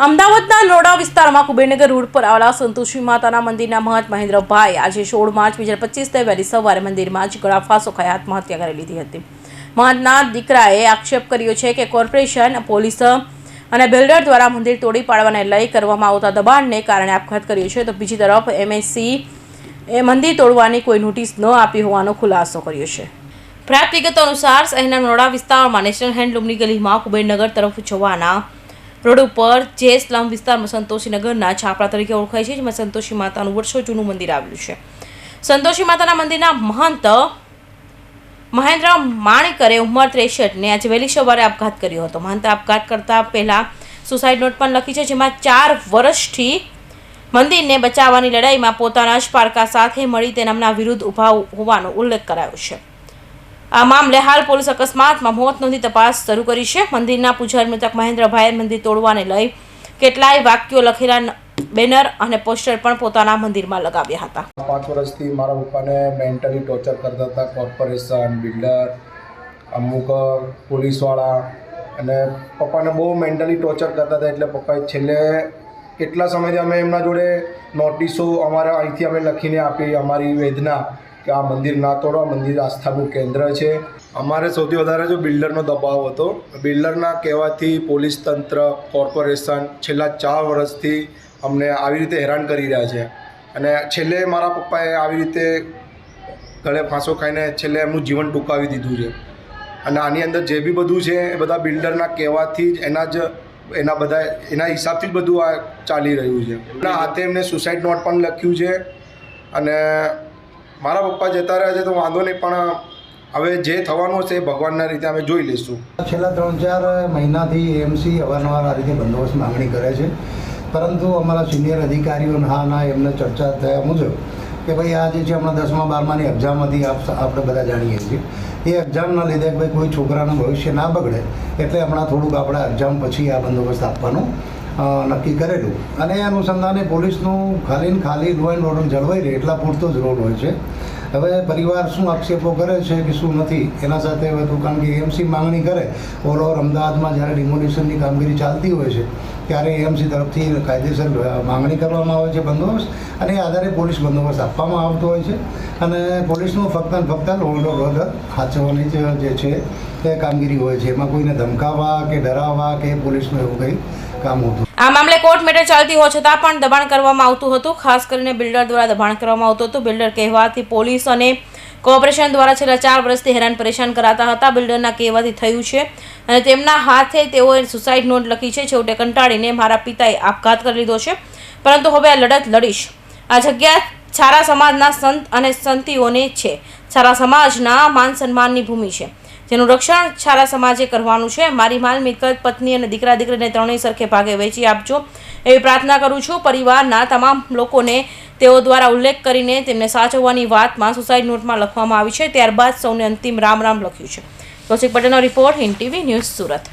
અમદાવાદના નોડા વિસ્તારમાં કુબેરનગર રોડ પર આવેલા સંતોષી માતાના મંદિરના મહંત મહેન્દ્રભાઈ આજે 16 માર્ચ 2025 વહેલી સવારે મંદિરમાં જ ગળાફાંસો ખાઈ આત્મહત્યા કરી લીધી હતી। મહંતના દીકરાએ આક્ષેપ કર્યો છે કે કોર્પોરેશન, પોલીસ અને બિલ્ડર દ્વારા મંદિર તોડી પાડવાને લઈ કરવામાં આવતા દબાણને કારણે આપઘાત કર્યો છે, તો બીજી તરફ MSC એ મંદિર તોડવાની કોઈ નોટિસ ન આપી હોવાનો ખુલાસો કર્યો છે। પ્રાપ્ત વિગતો અનુસાર શહેરના નોડા વિસ્તારમાં નેશનલ હેન્ડલૂમની ગલીમાં કુબેરનગર તરફ જવાના રોડ ઉપર જે સ્લમ વિસ્તારમાં સંતોષીનગરના છાપરા તરીકે ઓળખાય છે, જેમાં સંતોષી માતાનું વર્ષો જૂનું મંદિર આવેલું છે। સંતોષી માતાના મંદિરના મહંત મહેન્દ્ર માણેકરે ઉંમર 63ને આજે વહેલી સવારે આપઘાત કર્યો હતો। મહંતે આપઘાત કરતા પહેલા સુસાઇડ નોટ પણ લખી છે, જેમાં 4 વર્ષથી મંદિરને બચાવવાની લડાઈમાં પોતાના જ પારકા સાથે મળી તેના વિરુદ્ધ ઉભા હોવાનો ઉલ્લેખ કરાયો છે। આ મામલે હાલ પોલીસ અકસ્માતમાં મોત નોંધી તપાસ શરૂ કરી છે। મંદિરના પૂજારી મૃતક મહેન્દ્રભાઈએ મંદિર તોડવાને લઈ કેટલાય વાક્યો લખેલા બેનર અને પોસ્ટર પણ પોતાના મંદિરમાં લગાવ્યા હતા। 5 વર્ષથી મારા પપ્પાને મેન્ટલી ટોર્ચર કરતા હતા કોર્પોરેશન, બિલ્ડર, અમુક પોલીસવાળા, અને પપ્પાને બહુ મેન્ટલી ટોર્ચર કરતા હતા। એટલે પપ્પાએ છેલ્લે કેટલા સમયથી અમે એમના જોડે નોટિસો અમારા અહીંથી અમે લખીને આપી અમારી વેદના કે આ મંદિર ના તોડો, આ મંદિર આસ્થાનું કેન્દ્ર છે। અમારે સૌથી વધારે જો બિલ્ડરનો દબાવ હતો। બિલ્ડરના કહેવાથી પોલીસ તંત્ર, કોર્પોરેશન છેલ્લા 4 વર્ષથી અમને આવી રીતે હેરાન કરી રહ્યા છે, અને છેલ્લે મારા પપ્પાએ આવી રીતે ગળે ફાંસો ખાઈને છેલ્લે એમનું જીવન ટૂંકાવી દીધું છે। અને આની અંદર જે બી બધું છે એ બધા બિલ્ડરના કહેવાથી જ એના હિસાબથી જ બધું આ ચાલી રહ્યું છે। એના હાથે એમને સુસાઇડ નોટ પણ લખ્યું છે, અને મારા પપ્પા જતા રહ્યા છે તો વાંધો નહીં, પણ હવે જે થવાનું હશે એ ભગવાનના રીતે અમે જોઈ લઈશું। છેલ્લા 3-4 મહિનાથી AMC અવારનવાર આ રીતે બંદોબસ્ત માગણી કરે છે, પરંતુ અમારા સિનિયર અધિકારીઓ એમને ચર્ચા થયા મુજબ કે ભાઈ આ જે છે હમણાં 10મા 12માની એક્ઝામ હતી, આપણે બધા જાણીએ છીએ, એ એક્ઝામના લીધે ભાઈ કોઈ છોકરાનું ભવિષ્ય ના બગડે એટલે હમણાં થોડુંક આપણે એક્ઝામ પછી આ બંદોબસ્ત આપવાનું નક્કી કરેલું। અને એ અનુસંધાને પોલીસનું ખાલી લો એન્ડ ઓર્ડર જળવાઈ રહે એટલા પૂરતો જ રોલ હોય છે। હવે પરિવાર શું આક્ષેપો કરે છે કે શું નથી એના સાથે વધુ, કારણ કે AMC માંગણી કરે, ઓલ ઓવર અમદાવાદમાં જ્યારે ડિમોલિશનની કામગીરી ચાલતી હોય છે ત્યારે AMC તરફથી કાયદેસર માંગણી કરવામાં આવે છે બંદોબસ્ત, અને એ આધારે પોલીસ બંદોબસ્ત આપવામાં આવતો હોય છે। અને પોલીસનું ફક્ત લો એન્ડ ઓર્ડર સાચવવાની જે છે એ કામગીરી હોય છે, એમાં કોઈને ધમકાવવા કે ડરાવવા કે પોલીસનું એવું કંઈ કામ હોતું। આ મામલે કોર્ટ મેટર ચાલતી હોવા છતાં પણ દબાણ કરવામાં આવતું હતું, ખાસ કરીને બિલ્ડર દ્વારા દબાણ કરવામાં આવતું હતું। બિલ્ડર કહેવાથી પોલીસ અને કોર્પોરેશન દ્વારા છેલ્લા 4 વર્ષથી હેરાન પરેશાન કરાતા હતા। બિલ્ડરના કહેવાથી થયું છે અને તેમના હાથે તેઓએ સુસાઇડ નોટ લખી છે। છેવટે કંટાળીને મારા પિતાએ આપઘાત કરી લીધો છે, પરંતુ હવે આ લડત લડીશ। આ જગ્યા છારા સમાજના સંત અને સંતીઓને છે। છારા સમાજના માન સન્માનની ભૂમિ છે, જેનું રક્ષણ છારા સમાજે કરવાનું છે। મારી માલ મિલકત, પત્ની અને દીકરીને ત્રણેય સરખે ભાગે વહેંચી આપજો એવી પ્રાર્થના કરું છું। પરિવારના તમામ લોકોને તેઓ દ્વારા ઉલ્લેખ કરીને તેમને સાચવવાની વાતમાં સુસાઇડ નોટમાં લખવામાં આવી છે। ત્યારબાદ સૌને અંતિમ રામ રામ લખ્યું છે। કૌશિક પટેલનો report, Hind TV news, Surat.